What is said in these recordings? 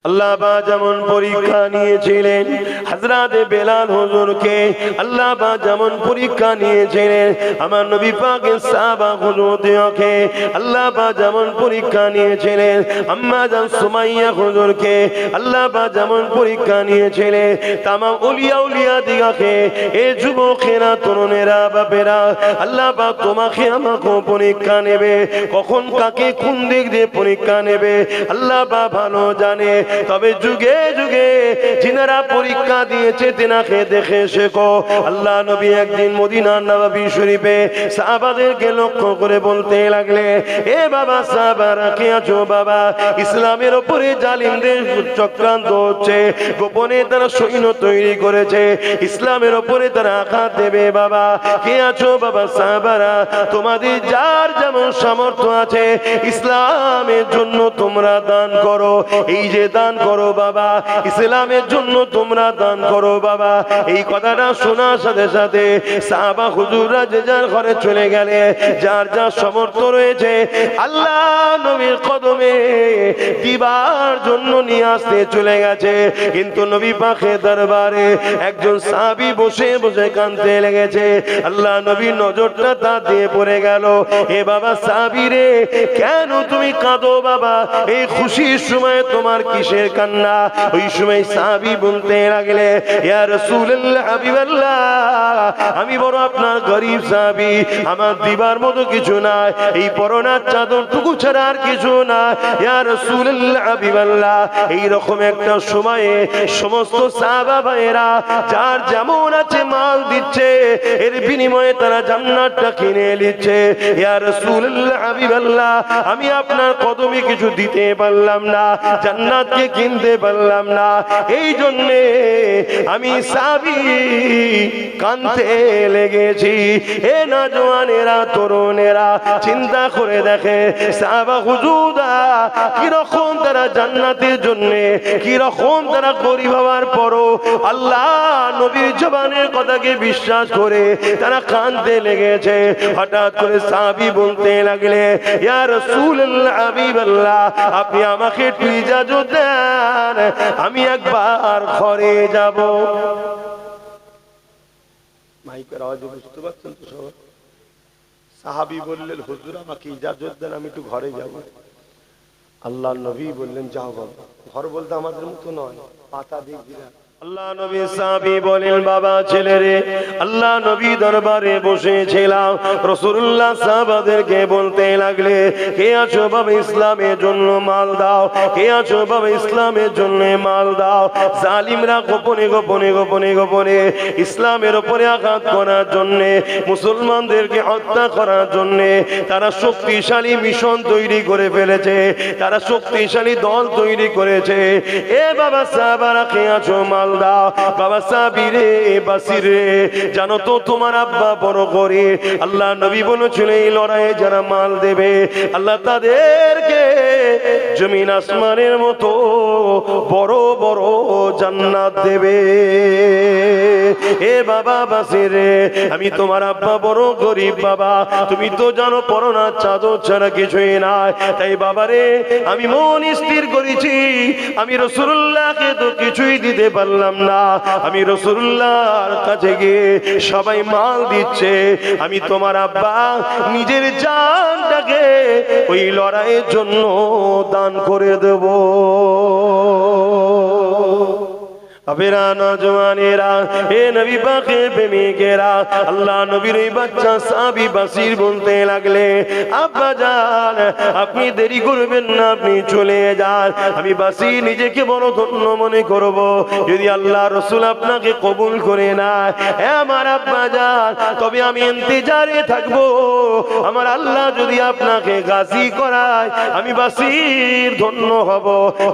আল্লাহ বা যেমন পরীক্ষা নিয়েছিলেন হযরত বেলাল হুজুরকে, আল্লাহ বা যেমন পরীক্ষা নিয়েছিলেন আমার নবী পাকের সাহাবা হুজুরকে, আল্লাহ বা যেমন পরীক্ষা নিয়েছিলেন আম্মা জান সুমাইয়া হুজুরকে, আল্লাহ বা যেমন পরীক্ষা নিয়েছিলেন তামাম উলিয়া দিগাকে, এ যুবকেরা তরুণেরা বাপেরা, আল্লাহ বা তোমাকে আমাকে পরীক্ষা নেবে, কখন কাকে কোন দিক দিয়ে পরীক্ষা নেবে আল্লাহ বা ভালো জানে। তবে যুগে যুগে যিনারা পরীক্ষা দিয়েছে তিনাকে দেখে শেখো। আল্লাহ নবী একদিন মদিনার নববী শরীফে সাহাবাদেরকে লক্ষ্য করে বলতে লাগলে, এ বাবা সাহাবারা কি আছো বাবা, ইসলামের উপরে জালিমদের চক্রান্ত হচ্ছে, গোপনে তারা সৈন্য তৈরি করেছে, ইসলামের উপরে তারা আঘাত দেবে বাবা, কে আছো বাবা সাহাবারা, তোমাদের যার যেমন সামর্থ্য আছে ইসলামের জন্য তোমরা দান করো, এই যে দান করো বাবা, ইসলামের জন্য তোমরা দান করো বাবা। এই কথাটা শোনার সাথে সাথে সাহাবা হুজুররা যে যার ঘরে চলে গেলে, যার যার সামর্থ্য রয়েছে আল্লাহ নবীর কদমে দিবার জন্য নিয়ে আসতে চলে গেছে। কিন্তু নবী পাকের দরবারে একজন সাহাবী বসে বসে কাঁদতে লেগেছে। আল্লাহ নবীর নজরটা তার দিয়ে পড়ে গেল, এ বাবা সাহাবী রে, কেন তুমি কাঁদো বাবা, এই খুশির সময় তোমার কিসের কান্না? ওই সময় সাহাবী বলতে লাগলে, ইয়া রাসূলুল্লাহ হাবিবাল্লাহ, আমি বড় আপনার গরীব সাহাবী, আমার দিবার মতো কিছু নাই, এই পরনার চাদরটুকু ছাড়া আর কিছু না। ইয়া রাসূলুল্লাহ হাবিবাল্লাহ, এই রকম একটা সময়ে সমস্ত সাহাবা ভাইয়েরা যার যেমন আছে মাল দিচ্ছে, এর বিনিময়ে তারা জান্নাতটা কিনে নিচ্ছে। ইয়া রাসূলুল্লাহ হাবিবাল্লাহ, আমি আপনার কদমে কিছু দিতে পারলাম না, জান্নাতকে কিনতে পারলাম না, এই জন্যে আমি সাহাবী কাঁদতে লেগেছি। এ নওজওয়ানেরা তরুণেরা চিন্তা করে দেখে সাহাবা হুজুররা কিরকম তারা জান্নাতের জন্য, কিরকম তারা গরিব হওয়ার পরও আল্লাহ নবীর জবানের কথাকে বিশ্বাস করে তারা কাঁদতে লেগেছে। হঠাৎ করে সাহাবী বলতে লাগলে, ইয়া রাসূলুল্লাহ হাবিবাল্লাহ, আপনি আমাকে একটু ইজাজত দেন, আমি একবার ঘরে যাব। মাইকের আওয়াজে বুঝতে পারছেন তো সবাই? সাহাবী বললেন, হুজুর আমাকে ইজাজত দেন, আমি একটু ঘরে যাব। আল্লাহ নবী বললেন, যাও বাবা। ঘর বলতে আমাদের মতো নয়, পাতা দিয়ে দিলেন। আল্লাহ নবী সাহাবী বলেন, বাবা ছেলে রে, আল্লাহ নবী দরবারে বসেছিলাম, রাসূলুল্লাহ সাহাবাদেরকে বলতে লাগলে, কে আছো বাবা ইসলামের জন্য মাল দাও, কে আছো বাবা ইসলামের জন্য মাল দাও। জালিমরা গোপনে গোপনে গোপনে গোপনে ইসলামের উপরে আঘাত করার জন্য, মুসলমানদেরকে হত্যা করার জন্য তারা শক্তিশালী মিশন তৈরি করে ফেলেছে, তারা শক্তিশালী দল তৈরি করেছে। এ বাবা সাহাবারা কে আছো মাল দাও। বাবা সাহাবী রে, বাসির রে, জানো তো তোমার আব্বা বড় করে, আল্লাহ নবী বলেছিল এই লড়াইয়ে যারা মাল দেবে আল্লাহ তাদেরকে জমিন আসমানের মতো বড় বড় জান্নাত দেবে। এ বাবা বাসির রে, আমি তোমার আব্বা বড় গরিব বাবা, তুমি তো জানো পরনার চাদর ছাড়া কিছুই নাই, তাই বাবা রে আমি মন স্থির করেছি, আমি রাসূলুল্লাহকে তো কিছুই দিতে পারলাম না, আমি রাসূলুল্লাহর কাছে গিয়ে সবাই মাল দিচ্ছে, আমি তোমার আব্বা নিজের জানটাকে ওই লড়াইয়ের জন্য দান করে দেব। আবেরা নওজওয়ানেরা, এ নবী পাকের প্রেমিকেরা, আল্লাহ নবীর এই বাচ্চা সাহাবী বাসির বলতে লাগলে, আব্বা জান আপনি দেরি করবেন না, আপনি চলে যান, আমি বাসি নিজেকে বড় ধন্য মনে করব যদি আল্লাহ রাসূল আপনাকে কবুল করে না। হে আমার আব্বা জান, তবে আমি ইন্তজারে থাকব, আমার আল্লাহ যদি আপনাকে গাজী করায় আমি বাসির ধন্য হব,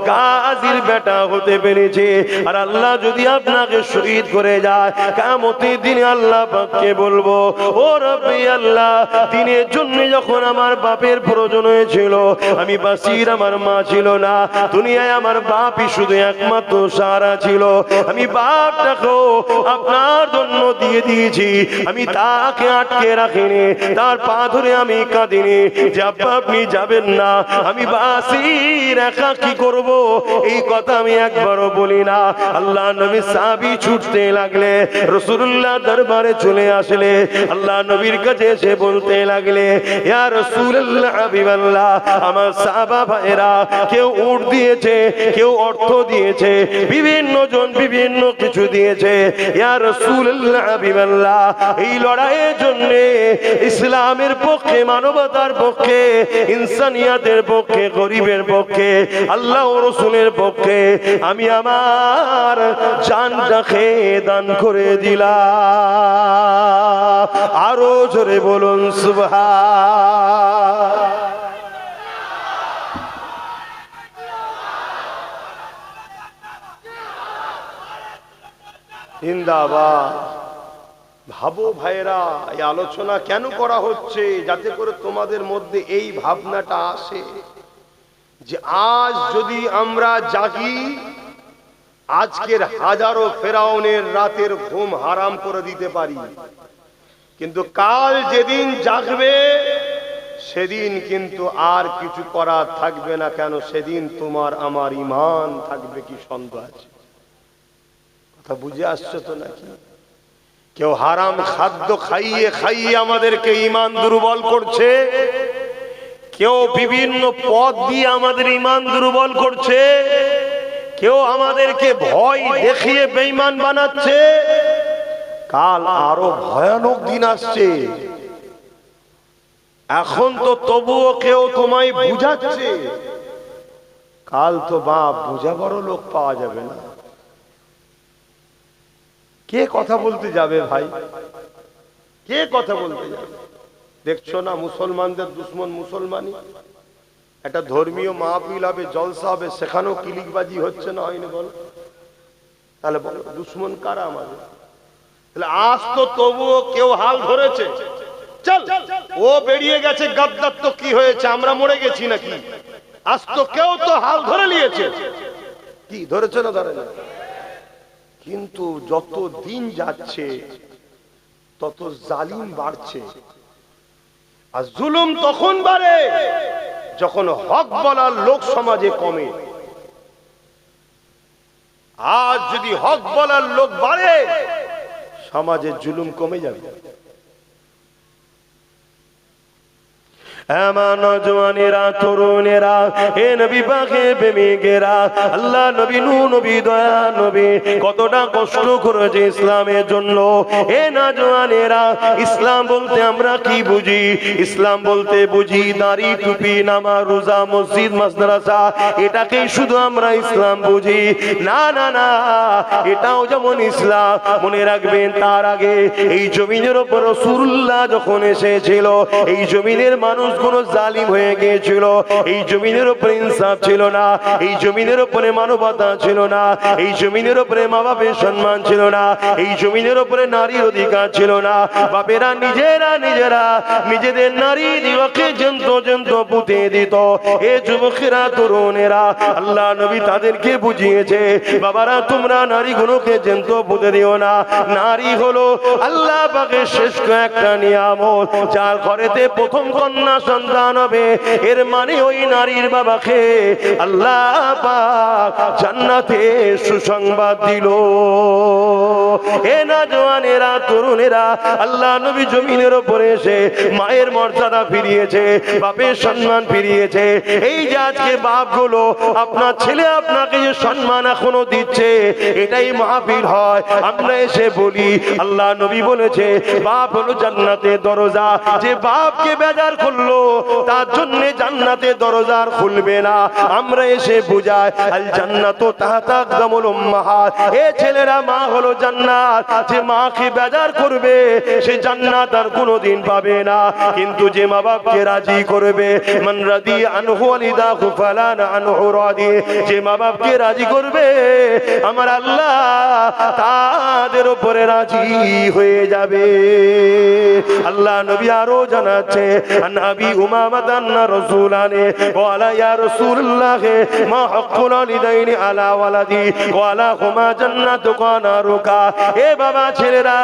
গাজীর বেটা হতে পেরেছে। আর আল্লাহ আল্লাহ যদি আপনাকে শহীদ করে যায়, কিয়ামতের দিনে আল্লাহ পাককে বলবো, ও রব্বি আল্লাহ, দিনের জন্য যখন আমার বাপের প্রয়োজন হয়েছিল, আমি বাসির, আমার মা ছিল না দুনিয়ায়, আমার বাপই শুধু একমাত্র সাহারা ছিল, আমি বাপটাকেও আপনার জন্য দিয়ে দিয়েছি, আমি তাকে আটকে রাখিনি, তার পা ধরে আমি কাঁদিনি যে আব্বা আপনি যাবেন না, আমি বাসির একা কি করব, এই কথা আমি একবারও বলি না। আল্লাহ নবী সাহাবী ছুটতে লাগলে, রাসূলুল্লাহ দরবারে চলে আসলে, আল্লাহ নবীর কাছে এসে বলতে লাগলে, ইয়া রাসূলুল্লাহ হাবিবাল্লাহ, আমার সাহাবা ভাইরা কেউ উট দিয়েছে, কেউ অর্থ দিয়েছে, বিভিন্ন জন বিভিন্ন কিছু দিয়েছে, ইয়া রাসূলুল্লাহ হাবিবাল্লাহ, এই লড়াইয়ের জন্য ইসলামের পক্ষে, মানবতার পক্ষে, ইনসানিয়াতের পক্ষে, গরিবের পক্ষে, আল্লাহ ও রাসূলের পক্ষে আমি আমার জানটাকে দান করে দিলাম। আরো জোরে বলুন সুবহান। জিন্দাবাদ। ভাবো ভাইরা, এই আলোচনা কেন করা হচ্ছে? যাতে করে তোমাদের মধ্যে এই ভাবনাটা আসে যে আজ যদি আমরা জাগি, আজকের হাজারো ফেরাউনের রাতের ঘুম হারাম করে দিতে পারি, কিন্তু কাল যেদিন জাগবে সেদিন কিন্তু আর কিছু করার থাকবে না। কেন? সেদিন তোমার আমার ঈমান থাকবে কি সন্দেহ আছে? কথা বুঝে আসছো তো নাকি? কেউ হারাম খাদ্য খাইয়ে খাইয়ে আমাদেরকে ঈমান দুর্বল করছে, কেউ বিভিন্ন পথ দিয়ে আমাদের ঈমান দুর্বল করছে, কেউ আমাদেরকে ভয় দেখিয়ে বেঈমান বানাচ্ছে। কাল আরো ভয়ানক দিন আসছে। এখন তো তবুও কেউ তোমায় বুঝাচ্ছে, কাল তো বাপ বুঝাবারও লোক পাওয়া যাবে না। কে কথা বলতে যাবে ভাই? কে কথা বলতে যাবে? দেখছো না মুসলমানদের দুশ্মন মুসলমানই। একটা ধর্মীয় মাহফিল হবে, জলসা হবে, সেখানেও কিলিকবাজি হচ্ছে না, হয়নি বল? তাহলে বলো দুশ্মন কারা আমাদের? তাহলে আজ তো তবুও কেউ হাল ধরেছে, চল ও বেরিয়ে গেছে গাদ্দার, তো কি হয়েছে, আমরা মরে গেছি নাকি? আজ তো কেউ তো হাল ধরে নিয়েছে। কি ধরেছে না? ধরে না। কিন্তু যত দিন যাচ্ছে তত জালিম বাড়ছে, আর জুলুম তখন বাড়ে যখন হক বলার লোক সমাজে কমে। আজ যদি হক বলার লোক বাড়ে, সমাজে জুলুম কমে যাবে। আমার নওজওয়ানেরা, তরুণেরা, হে নবী পাকের প্রেমিকেরা, আল্লাহ নবী, নূহ নবী, দয়া নবী কতটা কষ্ট করেছে ইসলামের জন্য। হে নওজওয়ানেরা, ইসলাম বলতে আমরা কি বুঝি? ইসলাম বলতে বুঝি দাড়ি, টুপি, নামাজ, রোজা, মসজিদ, মাদ্রাসা, এটাকেই শুধু আমরা ইসলাম বুঝি। না না না, এটাও যেমন ইসলাম, মনে রাখবেন তার আগে এই জমিনের উপর রাসূলুল্লাহ যখন এসেছিল, এই জমিনের মানুষ কোন জালিম হয়ে গিয়েছিল, এই জমিনের উপরে ইনসাফ ছিল না, এই জমিনের উপরে মানবতা ছিল না, এই জমিনের উপরে মা বাপের সম্মান ছিল না, এই জমিনের উপরে নারীর অধিকার ছিল না। বাপেরা নিজেরা নিজেদের নারী দিবাকে জন্ত পুঁতে দিত। এ যুবকেরা, তরুণেরা, আল্লাহ নবী তাদেরকে বুঝিয়েছে, বাবারা তোমরা নারীগুলোকে জন্ত পুঁতে দিও না। নারী হলো আল্লাহ পাকের শ্রেষ্ঠ একটা নিয়ামত, যার ঘরেতে প্রথম কন্যা সন্তান হবে, এর মানে ওই নারীর বাবাকে আল্লাহ পাক জান্নাতে সুসংবাদ দিল। হে নওজওয়ানেরা, তরুণেরা, আল্লাহ নবী জমিনের উপরে এসে মায়ের মর্যাদা ফিরিয়েছে, বাপের সম্মান ফিরিয়েছে। এই যে আজকে বাপগুলো আপনার ছেলে আপনাকে যে সম্মান এখনো দিচ্ছে, এটাই মাহফিল হয়। আমরা এসে বলি আল্লাহ নবী বলেছে বাপ হলো জান্নাতের দরজা। যে বাপকে বেজার করলো তার জন্য জান্নাতে দরজার খুলবে না। আমরা এসে বুঝাই আল জান্নাতু তাহতা আকদামুল উম্মাহাত, এ ছেলেরা মা হলো জান্নাত। যে মাকে বেজার করবে সে জান্নাত আর কোনোদিন পাবে না। কিন্তু যে মা বাপকে রাজি করবে, মান রাদি আনহু ওয়ালিদাহু ফালান আনহু রাদি, যে মা বাপকে রাজি করবে আমার আল্লাহ তাদের উপরে রাজি হয়ে যাবে। আল্লাহ নবী আরো জানাচ্ছে, আন আবি উমামা আন্না রাসূলানি ওয়ালা ইয়া রাসূলুল্লাহ মা হাক্কুল ওয়ালিদাইনি আলা ওয়ালাদি ওয়ালা হুমা জান্নাতুকা নারুকা। এ বাবা ছেলেরা,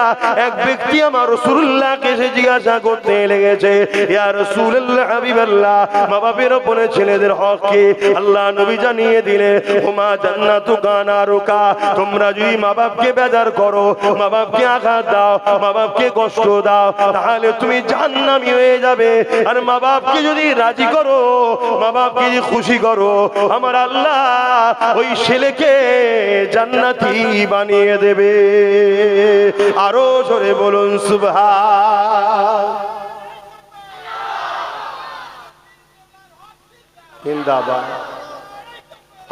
এক ব্যক্তি আমার রাসূলুল্লাহকে এসে জিজ্ঞাসা করতে লেগেছে, ইয়া রাসূলুল্লাহ হাবিবাল্লাহ, মা বাপের উপরে ছেলেদের হক কি? আল্লাহ নবী জানিয়ে দিলে, হুমা জান্নাতুকা নারুকা, তোমরা যদি মা বাপকে বেজার করো, মা বাপকে আঘাত দাও, মা বাপকে কষ্ট দাও, তাহলে তুমি জাহান্নামী হয়ে যাবে। আর মা বাপকে যদি রাজি করো, মা বাপকে যদি খুশি করো, আমার আল্লাহ ওই ছেলেকে জান্নাতি বানিয়ে দেবে। আরো জোরে বলুন সুবহান। জিন্দাবাদ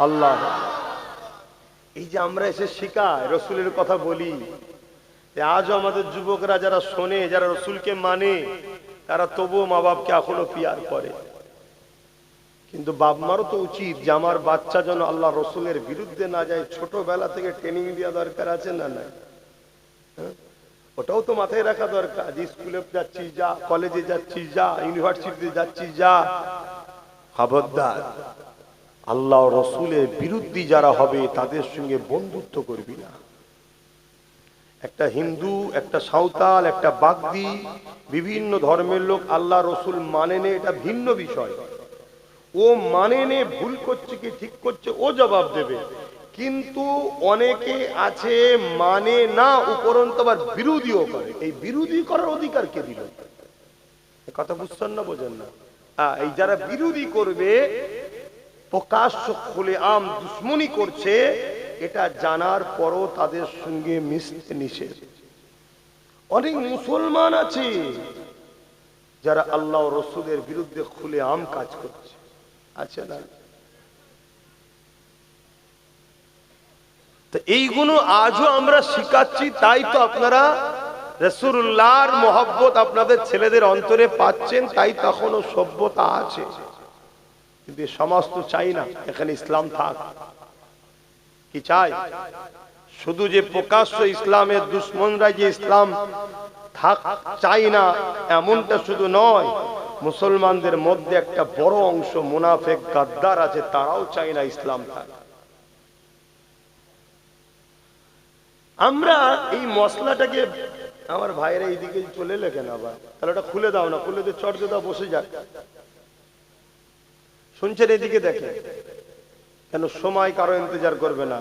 আল্লাহ। এই যে আমরা এসে শিখাই, রসুলের কথা বলি, আজও আমাদের যুবকরা যারা শোনে, যারা রসুলকে মানে, তারা তবুও মা বাপকে এখনো পিয়ার করে। কিন্তু বাপ মারও তো উচিত যে আমার বাচ্চা যেন আল্লাহ রসুলের বিরুদ্ধে না যায়, ছোটবেলা থেকে ট্রেনিং দেওয়া দরকার আছে না? না, ওটাও তো মাথায় রাখা দরকার যে স্কুলে যাচ্ছিস যা, কলেজে যাচ্ছিস যা, ইউনিভার্সিটিতে যাচ্ছিস যা, খবরদার আল্লাহ রসুলের বিরুদ্ধে যারা হবে তাদের সঙ্গে বন্ধুত্ব করবি না। একটা হিন্দু, একটা সাঁওতাল, একটা বাগদি, বিভিন্ন ধর্মের লোক আল্লাহ রসুল মানে নে, এটা ভিন্ন বিষয়। ও মানে নে, ভুল করছে কি ঠিক করছে ও জবাব দেবে। কিন্তু অনেকে আছে মানে না, উপরন্ত আবার বিরোধীও করে। এই বিরোধী করার অধিকার কে দিল? কথা বুঝছেন না, বোঝেন না? এই যারা বিরোধী করবে, প্রকাশ্য খুলে আম দুশ্মনী করছে, এটা জানার পরও তাদের সঙ্গে মিশতে নিষেধ। অনেক মুসলমান আছে যারা আল্লাহ রসুলের বিরুদ্ধে খুলে আম কাজ করছে, আছে না? তো এইগুলো আজও আমরা শিখাচ্ছি, তাই তো আপনারা রাসূলুল্লাহর মহব্বত আপনাদের ছেলেদের অন্তরে পাচ্ছেন, তাই তখনও সভ্যতা আছে। কিন্তু সমাজ তো চাই না এখানে ইসলাম থাক। কি চাই? শুধু যে প্রকাশ্য ইসলামের দুশ্মনরা যে ইসলাম থাক চাই না এমনটা শুধু নয়, মুসলমানদের মধ্যে একটা বড় অংশ মুনাফিক গাদ্দার আছে, তারাও চাই না ইসলাম থাক। আমরা এই মশলাটাকে, আমার ভাইরা এইদিকে চলে এলে কেন আবার? তাহলে ওটা খুলে দাও না, খুলে দিয়ে চট দাও, বসে যাক। শুনছেন? এদিকে দেখেন, কেন সময় কারো ইন্তজার করবে না।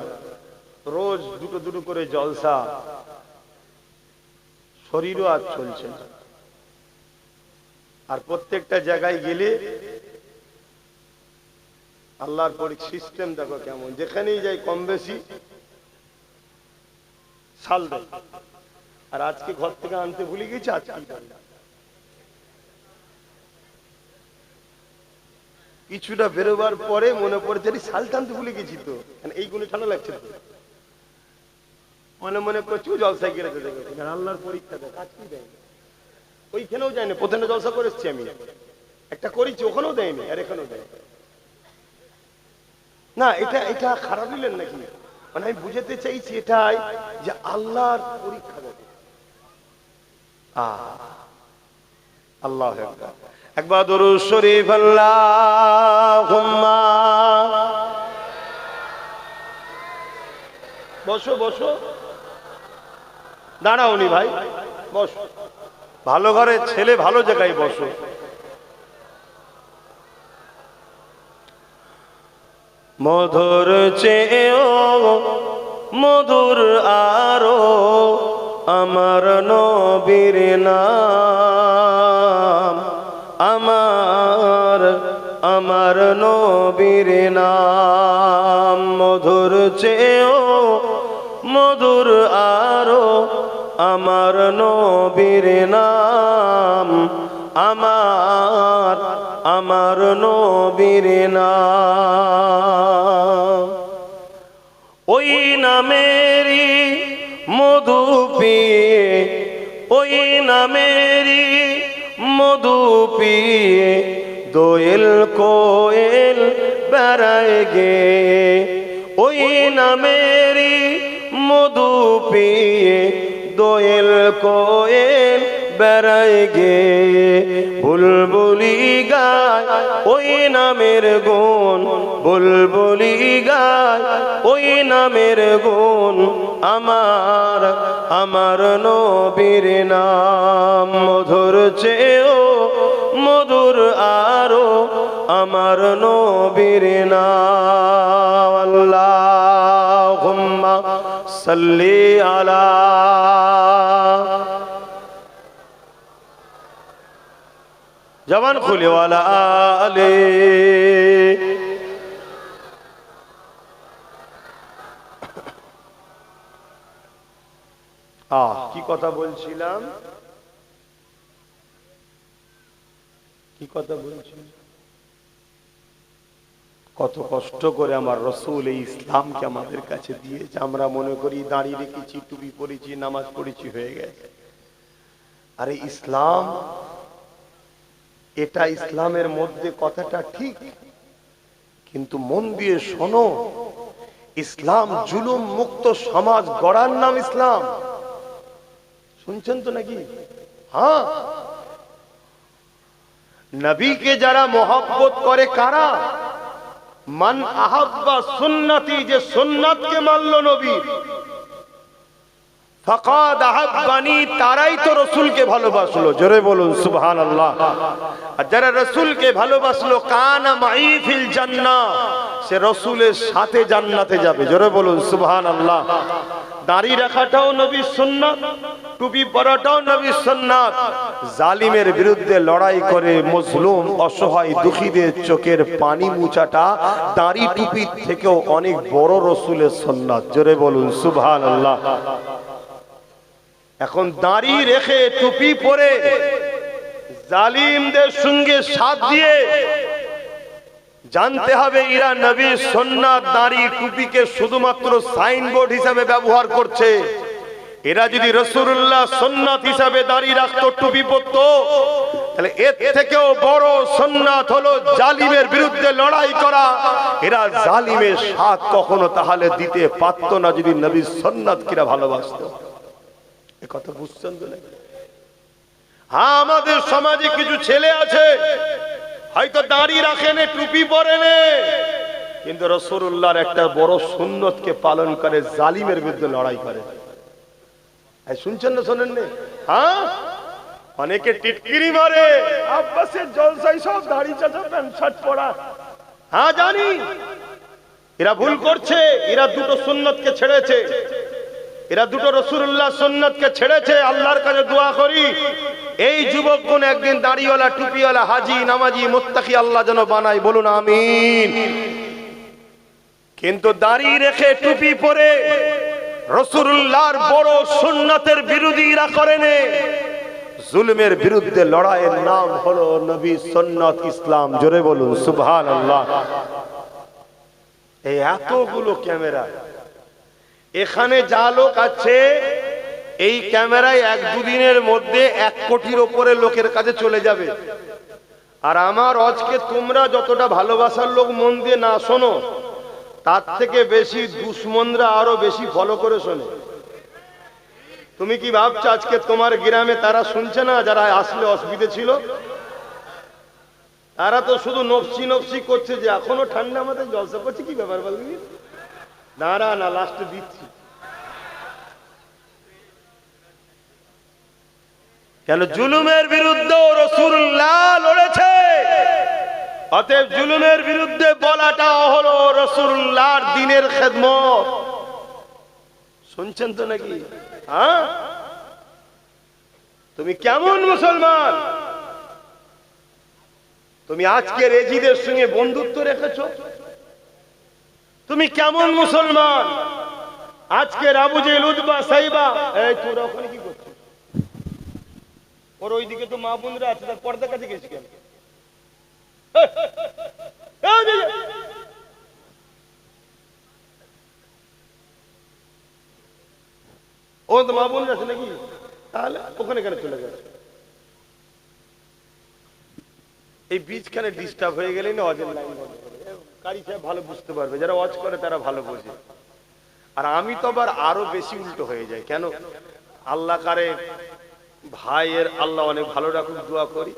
রোজ দুটো দুটো করে জলসা, শরীরও আজ চলছে না। আর প্রত্যেকটা জায়গায় গেলে আল্লাহর সিস্টেম দেখো কেমন, যেখানেই যাই কম বেশি সাল দেয়। আর আজকে ঘর থেকে আনতে ভুলে গেছি, আজকে কিছুটা বেরোবার পরে মনে পড়েছে শাল টানতে ভুলে গেছি তো, এইগুলো ঠান্ডা লাগছে তো, মনে মনে করছি জলসায় গেলে আল্লাহর পরীক্ষা দেয়, কাজ কি দেয়? ওইখানেও যায়নি, প্রথমে জলসা করে এসছি আমি, একটা করেছি, ওখানেও দেয়নি, আর এখানেও দেয় না। এটা এটা খারাপ দিলেন নাকি? মানে আমি বুঝাতে চাইছি এটাই যে আল্লাহর পরীক্ষা দেবে। আল্লাহু আকবার। একবার দরুদ শরীফ আল্লাহুম্মা। বসো বসো, দাঁড়াওনি ভাই, বসো। ভালো ঘরের ছেলে, ভালো জায়গায় বসো। মধুর চেয়েও মধুর আরো আমার নবীর নাম, আমার নবীর নাম। মধুর চেয়েও মধুর আরো আমার নবীর নাম, আমার আমার নবীর নাম। ওই নামেরই মধু পিয়ে, ওই নামেরই মধু পিয়ে দোয়েল কোয়েল বেড়ায় গে। ওই নামেরই মধু পিয়ে দোয়েল কোয়েল বেড়ায় গে। বুলবুলি গায় ওই নামের গুণ, বুলবুলি গায় ওই নামের গুণ। আমার আমার নবীর নাম মধুর চেয়েও মধুর আরো আমার নবীর নাম। আল্লাহুম্মা সাল্লি আলা জবান খুলে ওয়ালা আলে। কি কথা বলছিলাম, কি কথা বলছিলাম? কত কষ্ট করে আমার রসুল এই ইসলামকে আমাদের কাছে দিয়েছে। আমরা মনে করি দাঁড়িয়ে রেখেছি, টুপি পরেছি, নামাজ পড়েছি, হয়ে গেছে। আরে ইসলাম, এটা ইসলামের মধ্যে কথাটা ঠিক, কিন্তু মন দিয়ে শোনো, ইসলাম জুলুম মুক্ত সমাজ গড়ার নাম ইসলাম। শুনছেন তো নাকি? হ্যাঁ, নবীকে যারা মহব্বত করে কারা? মান আহাব্বা সুন্নতি, যে সুন্নাতকে মানলো নবীর, ফাকাদ আহাব্বানি, তারাই তো রাসূলকে ভালোবাসলো। জোরে বলুন সুবহানাল্লাহ। আর যারা রাসূলকে ভালোবাসলো, কানা মাই ফিল জান্নাহ, সে রাসূলের সাথে জান্নাতে যাবে। জোরে বলুন সুবহানাল্লাহ। দাড়ি রাখাটাও নবীর সুন্নাত, টুপি পরাটাও নবীর সুন্নাত। জালিমের বিরুদ্ধে লড়াই করে মজলুম অসহায় দুঃখীদের চোখের পানি মুছাটা দাড়ি টুপির থেকেও অনেক বড় রাসূলের সুন্নাত। জোরে বলুন সুবহানাল্লাহ। এখন দাড়ি রেখে টুপি পরে জালিমদের সঙ্গে সাথ দিয়ে জানতে হবে এরা নবীর সুন্নাত দাড়ি টুপিকে শুধুমাত্র সাইনবোর্ড হিসাবে ব্যবহার করছে। এরা যদি রাসূলুল্লাহ সুন্নাত হিসাবে দাড়ি রাখতো, টুপি পরতো, তাহলে এর থেকেও বড় সুন্নাত হলো জালিমের বিরুদ্ধে লড়াই করা। এরা জালিমের সাথ কখনো তাহলে দিতে পারতো না যদি নবীর সুন্নাত কিরা ভালোবাসতো। এ কথা বুঝছেন তো নাকি? হ্যাঁ, আমাদের সমাজে কিছু ছেলে আছে হয়তো দাড়ি রাখেনে, টুপি পরেনে, কিন্তু রাসূলুল্লাহর একটা বড় সুন্নতকে পালন করে, জালিমের বিরুদ্ধে লড়াই করে। শুনছেন না শোনেন না? হ্যাঁ, অনেকে টিটকিরি মারে, আব্বাসের জলসায় সব দাড়ি চাচা প্যান্ট শার্ট পরা। হ্যাঁ জানি, এরা ভুল করছে। এরা দুটো সুন্নতকে ছেড়েছে, এরা দুটো রাসূলুল্লাহ সুন্নতকে ছেড়েছে। আল্লাহর কাছে দোয়া করি এই যুবকগণ একদিন দাড়িওয়ালা, টুপিওয়ালা, হাজি, নামাজি, মুত্তাকি আল্লাহ যেন বানায়। বলুন আমিন। কিন্তু দাড়ি রেখে টুপি পরে রাসূলুল্লাহর বড় সুন্নতের বিরোধীরা করেনে। জুলুমের বিরুদ্ধে লড়াইয়ের নাম হলো নবী সুন্নাত, ইসলাম। জোরে বলুন সুবহানাল্লাহ। এই এতগুলো ক্যামেরা, এখানে যা লোক আছে, এই ক্যামেরায় এক দুদিনের মধ্যে 1 কোটির উপরে লোকের কাছে চলে যাবে। আর আমার আজকে তোমরা যতটা ভালোবাসার লোক মন দিয়ে না শোনো, তার থেকে বেশি দুশ্মনরা আরো বেশি ফলো করে শোনে। তুমি কি ভাবছো আজকে তোমার গ্রামে তারা শুনছে না? যারা আসলে অসুবিধে ছিল, তারা তো শুধু নফসি নফসি করছে যে এখনো ঠান্ডা মাথায় জলসা করছে। কি ব্যাপার বলবি? দাঁড়া না, লাস্টে দিচ্ছি। কেন? জুলুমের বিরুদ্ধে রাসূলুল্লাহ লড়েছে। অতএব জুলুমের বিরুদ্ধে বলাটা হলো রাসূলুল্লাহর দ্বীনের খেদমত। শুনছেন তো নাকি? হ্যাঁ, তুমি কেমন মুসলমান? তুমি আজকে রেজিদের সঙ্গে বন্ধুত্ব রেখেছো? তুমি কেমন মুসলমান? আজকে আবু জেহেল, উতবা, সাইবা, এই তোরা ওখানে কি করছিস? ওর ওইদিকে তো মা বোনরা আছে, তার পর্দার কাছে গেছি কেন? ও তো মা বোনরা আছে নাকি, তাহলে ওখানে কেন চলে গেছে? এই বীজখানে ডিস্টার্ব হয়ে গেলেই না অজের লাইন বন্ধ করে। কারি সাহেব ভালো বুঝতে পারবে, যারা ওয়াজ করে তারা ভালো বোঝে। আর আমি তো আরো বেশি উল্টো হয়ে যায় কেন? আল্লাহ কারে ভাইয়ের আল্লাহ অনেক ভালো রাখুক, দোয়া করি।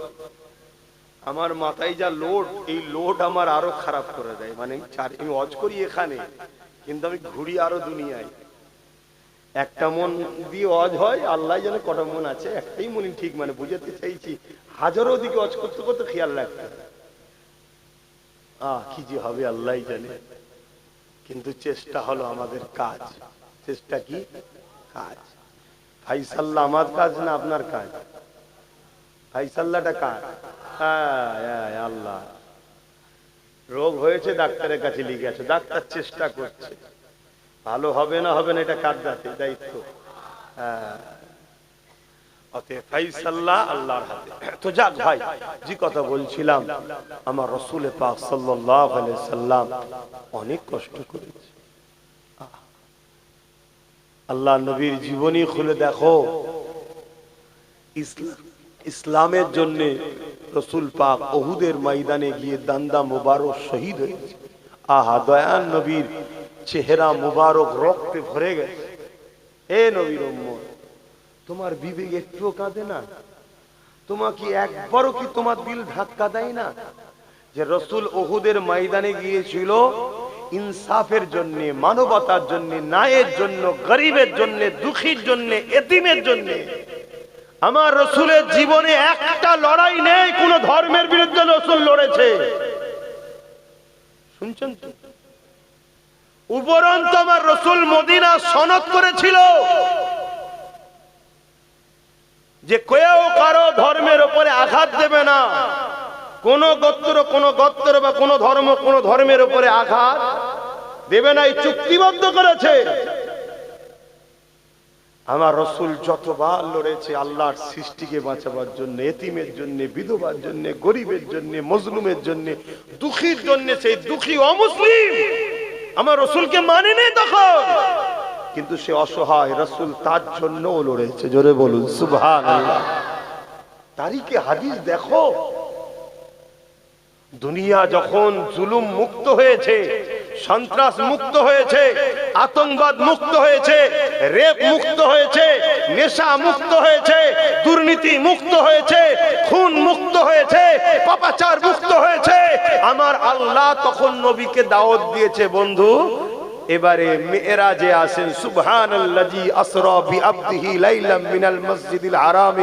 আমার মাথায় যা লোড, এই লোড আমার আরো খারাপ করে দেয়। মানে আমি ওয়াজ করি এখানে, কিন্তু আমি ঘুরি আরো দুনিয়ায়। একটা মন দিয়ে ওয়াজ হয়, আল্লাহ জানে কটা মন আছে, একটাই মন ঠিক মানে বুঝাতে চাইছি। হাজারো দিকে ওয়াজ করতে করতে খেয়াল রাখতে কি যে হবে আল্লাহ জানে। কিন্তু চেষ্টা হলো আমাদের কাজ। চেষ্টা কি কাজ? ফাইসাল্লাহ আমার কাজ না আপনার কাজ? ফাইসাল্লাহটা কাজ। আল্লাহ রোগ হয়েছে, ডাক্তারের কাছে লিখে আছে, ডাক্তার চেষ্টা করছে, ভালো হবে না হবে না এটা কার দায়িত্ব? অতএব ফাইসাল্লাহ আল্লাহর হাতে। তো যাক ভাই, যে কথা বলছিলাম, আমার রাসূল পাক সাল্লাল্লাহু আলাইহি সাল্লাম অনেক কষ্ট করেছে। আল্লাহ নবীর জীবনী খুলে দেখো, ইসলামের জন্য রাসূল পাক উহুদের ময়দানে গিয়ে দান্দা মুবারক শহীদ হয়েছে। আহা, দয়াল নবীর চেহারা মুবারক রক্তে ভরে গেছে। হে নবীর উম্মত, তোমার বিবেক একটু কাঁদে না? তোমাকে একবারও কি তোমার দিল ধাক্কা দেয় না যে রাসূল উহুদের ময়দানে গিয়েছিল ইনসাফের জন্য, মানবতার জন্য, ন্যায়ের জন্য, গরিবের জন্য, দুঃখীর জন্য, এতিমের জন্য? আমার রাসূলের জীবনে একটা লড়াই নেই কোন ধর্মের বিরুদ্ধে রাসূল লড়েছে। শুনছেন তো? উপরন্ত আমার রাসূল মদিনা সনদ করেছিল যে কেউ কারো ধর্মের উপরে আঘাত দেবে না, কোন গোত্র বা কোন ধর্মের উপরে আঘাত দেবে না, এই চুক্তিবদ্ধ করেছে। আমার রাসূল যতবার লড়েছে আল্লাহর সৃষ্টিকে বাঁচাবার জন্য, এতিমের জন্য, বিধবার জন্য, গরিবের জন্য, মজলুমের জন্য, দুঃখীর জন্য। সেই দুঃখী অমুসলিম আমার রাসূলকে মানেনি তখন, কিন্তু সে অসহায়, রাসূল তার জন্যও লড়েছে। জোরে বলুন সুবহানাল্লাহ। তারিখে হাদিস দেখো, দুনিয়া যখন জুলুম মুক্ত হয়েছে, সন্ত্রাস মুক্ত হয়েছে, আতঙ্কবাদ মুক্ত হয়েছে, রেপ মুক্ত হয়েছে, নেশা মুক্ত হয়েছে, দুর্নীতি মুক্ত হয়েছে, খুন মুক্ত হয়েছে, পাপাচার মুক্ত হয়েছে, আমার আল্লাহ তখন নবীকে দাওয়াত দিয়েছে, বন্ধু এবারে মেরাজে আসেন। সুবহানাল্লাযী আসরা বিআবদিহি লাইলাম মিনাল মসজিদিল হারাম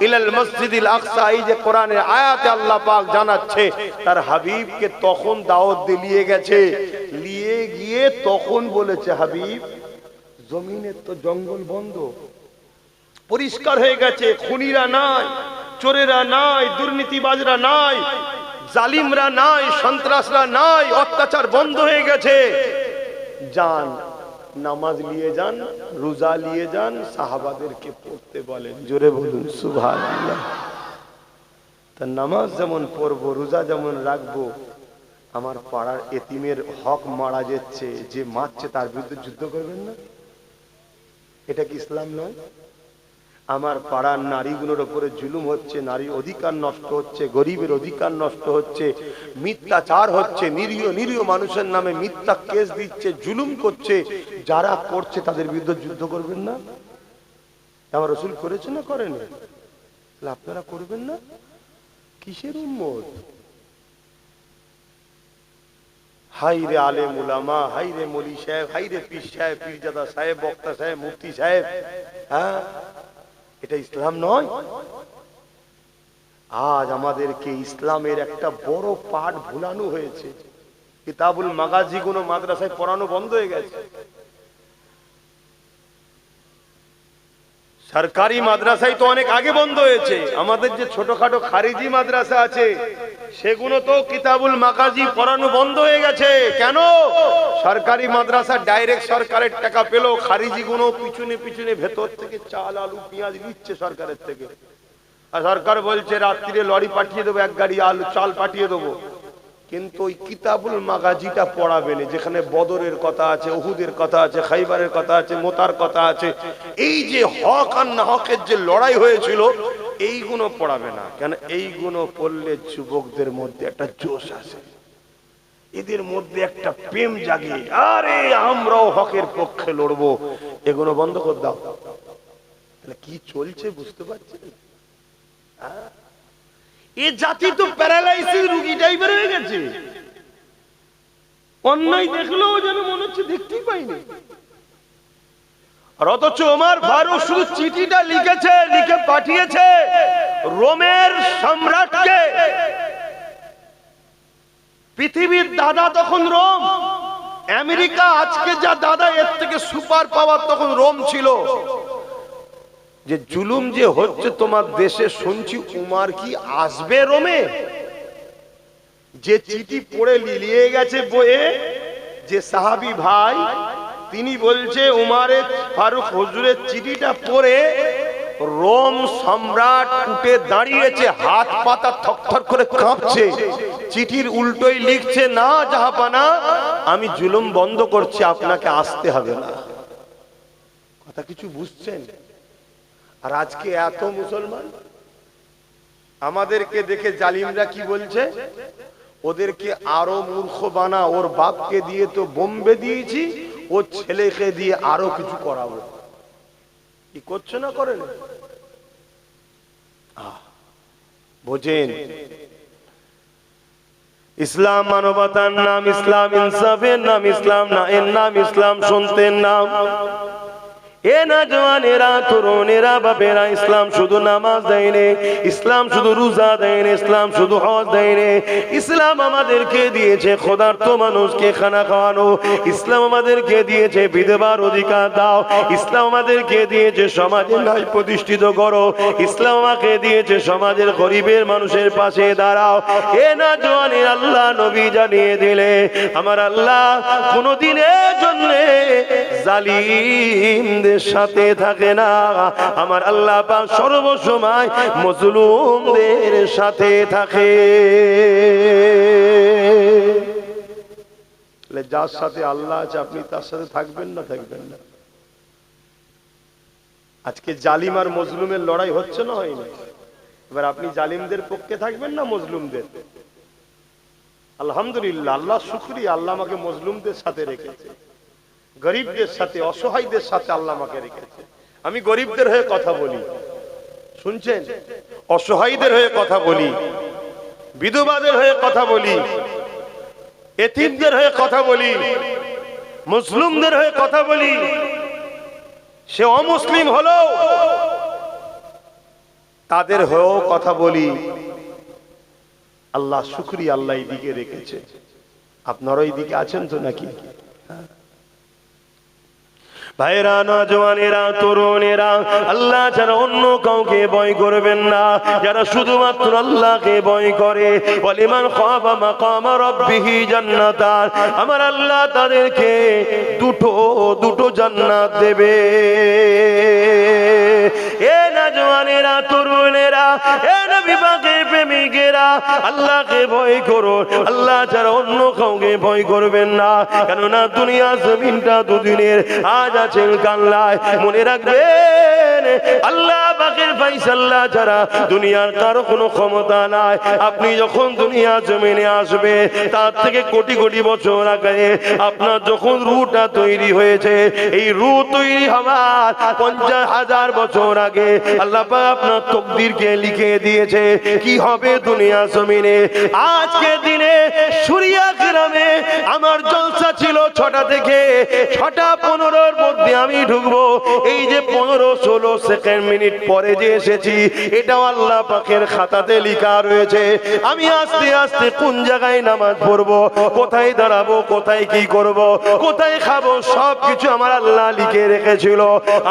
ইলাল মসজিদিল আকসা। এই যে কোরআনের আয়াতে আল্লাহ পাক জানাচ্ছে তার হাবিবকে তখন দাওয়াত দিয়ে গেছে। নিয়ে গিয়ে তখন বলেছে, হাবিব জমিনের তো জঙ্গল বন্ধ, পরিষ্কার হয়ে গেছে, খুনিরা নাই, চোরেরা নাই, দুর্নীতিবাজরা নাই, জালিমরা নাই, সন্ত্রাসরা নাই, অত্যাচার বন্ধ হয়ে গেছে। যান, নামাজ নিয়ে যান, রোজা নিয়ে যান, সাহাবাদেরকে পড়তে বলেন। জোরে বলুন সুবহানাল্লাহ। তা নামাজ যেমন পড়বো, রোজা যেমন রাখবো, আমার পাড়ার এতিমের হক মারা যাচ্ছে, যে মারছে তার বিরুদ্ধে যুদ্ধ করবেন না? এটা কি ইসলাম নয়? আমার পাড়ার নারীগুলোর উপরে জুলুম হচ্ছে, নারীর অধিকার নষ্ট হচ্ছে, গরিবের অধিকার নষ্ট হচ্ছে, মিথ্যাচার হচ্ছে, নিরীহ মানুষের নামে মিথ্যা কেস দিচ্ছে, জুলুম করছে, যারা করছে তাদের বিরুদ্ধে যুদ্ধ করবেন না? আমার রাসূল করেছে না করেনি? আপনারা করবেন না? কিসের উম্মত? হাই রে আলেম উলামা, হাই রে মৌলী সাহেব, হাই রে পীর সাহেব, পীরজাদা সাহেব, বক্তা সাহেব, মুফতি সাহেব। হ্যাঁ, এটা ইসলাম নয়। আজ আমাদেরকে ইসলামের একটা বড় পাঠ ভুলানো হয়েছে। কিতাবুল মাগাজি গুলো মাদ্রাসায় পড়ানো বন্ধ হয়ে গেছে। সরকারি মাদ্রাসায় তো অনেক আগে বন্ধ হয়েছে। আমাদের যে ছোটখাটো খারিজি মাদ্রাসা আছে সেগুলো তো কিতাবুল মাগাজি পড়ানো বন্ধ হয়ে গেছে। কেন? সরকারি মাদ্রাসা ডাইরেক্ট সরকারের টাকা পেলো, খারিজি গুলো পিছনে পিছনে ভেতর থেকে চাল, আলু, পেঁয়াজ নিচ্ছে সরকারের থেকে। আর সরকার বলছে রাত্রিরে লরি পাঠিয়ে দেবো, এক গাড়ি আলু চাল পাঠিয়ে দেবো, কিন্তু ওই কিতাবুল মাগাজিটা পড়াবে না, যেখানে বদরের কথা আছে, উহুদের কথা আছে, খাইবারের কথা আছে, মোতার কথা আছে, এই যে হক আর না হকের যে লড়াই হয়েছিল এইগুলো পড়াবে না। কেন? এইগুলো পড়লে যুবকদের মধ্যে একটা জোশ আসে, এদের মধ্যে একটা প্রেম জাগে, আরে আমরাও হকের পক্ষে লড়বো। এগুলো বন্ধ করে দাও। কি চলছে বুঝতে পারছেন? এই জাতি তো প্যারালাইসিস রোগী টাইপের হয়ে গেছে। অন্যায় দেখলেও যেন মনে হচ্ছে দেখতেই পাইনি। আর অথচ ওমর ফারুক শুধু চিঠিটা লিখেছে, লিখে পাঠিয়েছে রোমের সম্রাটকে। পৃথিবীর দাদা তখন রোম, আমেরিকা আজকে যা দাদা, এর থেকে সুপার পাওয়ার তখন রোম ছিল। যে জুলুম যে হচ্ছে তোমার দেশে শুনছি, উমার কি আসবে রোমে? যে চিঠি পড়ে লিলিয়ে গেছে বইয়ে, যে সাহাবী ভাই তিনি বলছে উমারে ফারুক হুজুরের চিঠিটা পড়ে রোম সম্রাট উঠে দাঁড়িয়েছে, হাত পাতা থরথর করে কাঁপছে, চিঠির উল্টোই লিখছে, না জাহাপানা, আমি জুলুম বন্ধ করছি, আপনাকে আসতে হবে না। কথা কিছু বুঝছেন? আর আজকে এত মুসলমান আমাদেরকে দেখে জালিমরা কি বলছে, ওদেরকে আরো মূর্খ বানা, ওর বাপকে দিয়ে তো বোম্বে দিয়েছি, ও ছেলেকে দিয়ে আরো কিছু করাবো। কি করছে না করেন? বোঝেন, ইসলাম মানবতার নাম, ইসলাম ইনসাফের নাম, ইসলাম না এর নাম ইসলাম সন্তের নাম। এ না জওয়ানেরা, তরুণেরা, বাপেরা, ইসলাম শুধু নামাজ দেয়নি, ইসলাম শুধু রোজা দেয়নি, ইসলাম শুধু হজ দেয়নি, ইসলাম আমাদেরকে দিয়েছে ক্ষুধার্ত মানুষকে খানা খাওয়ানো, ইসলাম আমাদেরকে দিয়েছে বিধবার অধিকার দাও, ইসলাম আমাদেরকে দিয়েছে সমাজে ন্যায় প্রতিষ্ঠিত করো, ইসলাম আমাকে দিয়েছে সমাজের গরিবের মানুষের পাশে দাঁড়াও। এ না জওয়ানের আল্লাহ নবী জানিয়ে দিলে, আমার আল্লাহ কোনদিনের জন্য জালিমদের সাথে থাকে না, আমার আল্লাহ পাক সর্বসময় মজলুমদের সাথে থাকে। যার সাথে আল্লাহ আছে আপনি তার সাথে থাকবেন না? থাকবেন না? আজকে জালিম আর মজলুমের লড়াই হচ্ছে না, হয়নি? এবার আপনি জালিমদের পক্ষে থাকবেন না মজলুমদের? আলহামদুলিল্লাহ, আল্লাহ শুকরিয়া, আল্লাহ আমাকে মজলুমদের সাথে রেখেছে, গরিবদের সাথে, অসহায়দের সাথে আল্লাহ আমাকে রেখেছে। আমি গরিবদের হয়ে কথা বলি, শুনছেন? অসহায়দের হয়ে কথা বলি, বিধবাদের হয়ে কথা বলি, এতিমদের হয়ে কথা বলি, মুসলিমদের হয়ে কথা বলি। সে অমুসলিম হলো তাদের হয়েও কথা বলি। আল্লাহ শুকরিয়া, আল্লাহ এই দিকে রেখেছে। আপনারা এই দিকে আছেন তো নাকি? ভাইরা, নওজওয়ানেরা, তরুণেরা, আল্লাহ ছাড়া অন্য কাউকে ভয় করবেন না। যারা শুধুমাত্র আল্লাহকে ভয় করে, ওয়ালিমান খাফা মাকামা রাব্বিহি জান্নাতান, আমার আল্লাহ তাদেরকে দুটো জান্নাত দেবে। এ নওজওয়ানেরা, তরুণেরা, এ নবী পাকের প্রেমিকেরা, আল্লাহকে ভয় করো, আল্লাহ ছাড়া অন্য কাউকে ভয় করবেন না। কেননা দুনিয়া জমিনটা দুদিনের, আজ আছেন কাল্লায়। মনে রাখবেন, আল্লাহ পাকের ফায়সালা ছাড়া দুনিয়ার কারো কোনো ক্ষমতা নাই। আপনি যখন দুনিয়া জমিনে আসবে, তার থেকে কোটি কোটি বছর আগে আপনার যখন রূহটা তৈরি হয়েছে, এই রূহ তৈরি হওয়ার 50,000 বছর আগে আল্লাহ পাক আপনার তকদিরকে লিখে দিয়েছে কি হবে দুনিয়া জমিনে। আজকে দিনে সুরিয়া গ্রামে আমার জলসা ছিল 6টা থেকে 6:15 মধ্যে আমি ঢুকবো। এই যে 15-16 সেকেন্ড মিনিট পরে যে এসেছি, এটাও আল্লাহ পাকের খাতাতে লেখা রয়েছে। আমি আস্তে আস্তে কোন জায়গায় নামাজ পড়বো, কোথায় দাঁড়াবো, কোথায় কি করব, কোথায় খাবো, সব কিছু আমার আল্লাহ লিখে রেখেছিল।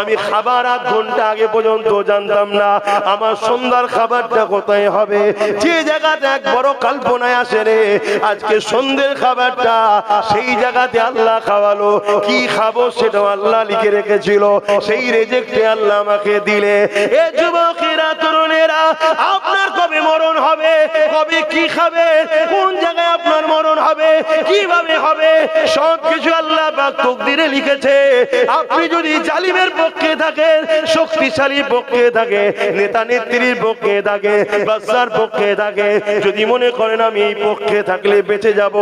আমি খাবার 8 ঘন্টা আগে পর্যন্ত জানতাম না আমার সন্ধ্যার খাবারটা কোথায় হবে। যে জায়গাতে এক বড় কল্পনায় আসে রে, আজকে সন্ধ্যের খাবারটা সেই জায়গাতে আল্লাহ খাওয়ালো। কি খাবো সেটাও আল্লাহ লিখে রেখেছিল। সেই রেজেক্টে আল্লাহ আমাকে দিলে। এ যুবকেরা, তরুণেরা, আপনার কবে মরণ হবে, কবে কি খাবে, কোন জায়গায় আপনার মরণ হবে, কিভাবে হবে, সবকিছু আল্লাহ পাক তাকদীরে লিখেছে। আপনি যদি জালিমের পক্ষে থাকেন, শক্তিশালী পক্ষে থাকে, নেতা নেত্রীর পক্ষে থাকে, বাদশার পক্ষে থাকে, যদি মনে করেন আমি এই পক্ষে থাকলে বেঁচে যাব,